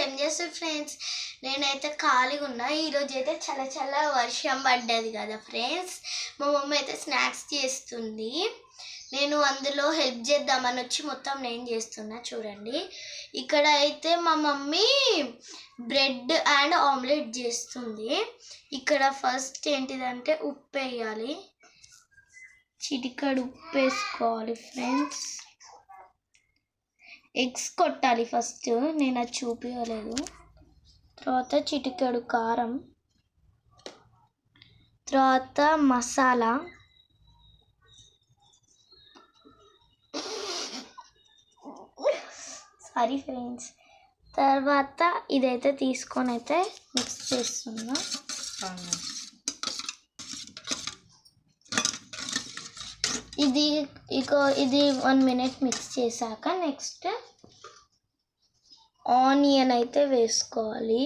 ఏం చేస్తారు ఫ్రెండ్స్? నేనైతే ఖాళీగా ఉన్నా. ఈరోజు అయితే చాలా వర్షం పడ్డది కదా ఫ్రెండ్స్. మా మమ్మీ అయితే స్నాక్స్ చేస్తుంది. నేను అందులో హెల్ప్ చేద్దామని వచ్చి మొత్తం నేను చేస్తున్నా. చూడండి, ఇక్కడ అయితే మా మమ్మీ బ్రెడ్ అండ్ ఆమ్లెట్ చేస్తుంది. ఇక్కడ ఫస్ట్ ఏంటిదంటే ఉప్పు వేయాలి, చిటికెడు ఉప్పు వేసుకోవాలి ఫ్రెండ్స్. ఎగ్స్ కొట్టాలి ఫస్ట్, నేను అది చూపించలేదు. తర్వాత చిటికెడు కారం, తర్వాత మసాలా, సారీ ఫ్రెండ్స్. తర్వాత ఇదైతే తీసుకొని అయితే మిక్స్ చేస్తున్నా. ఇది 1 minute మిక్స్ చేశాక నెక్స్ట్ ఆనియన్ అయితే వేసుకోవాలి.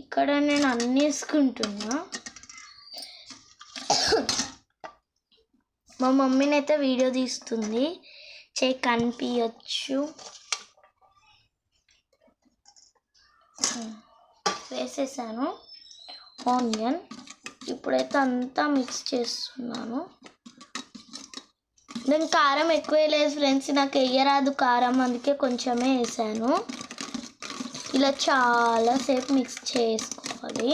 ఇక్కడ నేను అన్నీ వేసుకుంటున్నా. మా మమ్మీని అయితే వీడియో తీస్తుంది, చేయి కనిపించచ్చు. వేసేసాను ఆనియన్. ఇప్పుడైతే అంతా మిక్స్ చేస్తున్నాను. నేను కారం ఎక్కువ వేయలేదు ఫ్రెండ్స్, నాకు వేయరాదు కారం, అందుకే కొంచెమే వేసాను. ఇలా చాలాసేపు మిక్స్ చేసుకోవాలి.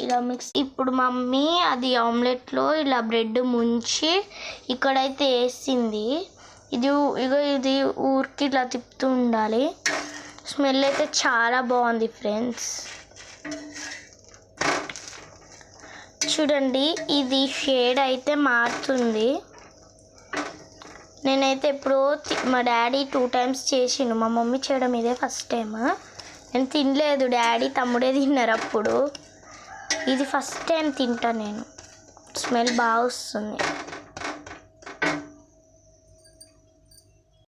ఇలా మిక్స్. ఇప్పుడు మమ్మీ అది ఆమ్లెట్లో ఇలా బ్రెడ్ ముంచి ఇక్కడైతే వేసింది. ఇది ఊరికి ఇలా తిప్పుతూ ఉండాలి. స్మెల్ అయితే చాలా బాగుంది ఫ్రెండ్స్. చూడండి, ఇది షేడ్ అయితే మారుతుంది. నేనైతే ఎప్పుడో మా డాడీ 2 times చేసిండు, మా మమ్మీ చేయడం ఇదే ఫస్ట్ టైం. నేను తినలేదు, డాడీ తమ్ముడే తిన్నారు అప్పుడు. ఇది ఫస్ట్ టైం తింటా నేను. స్మెల్ బాగా వస్తుంది.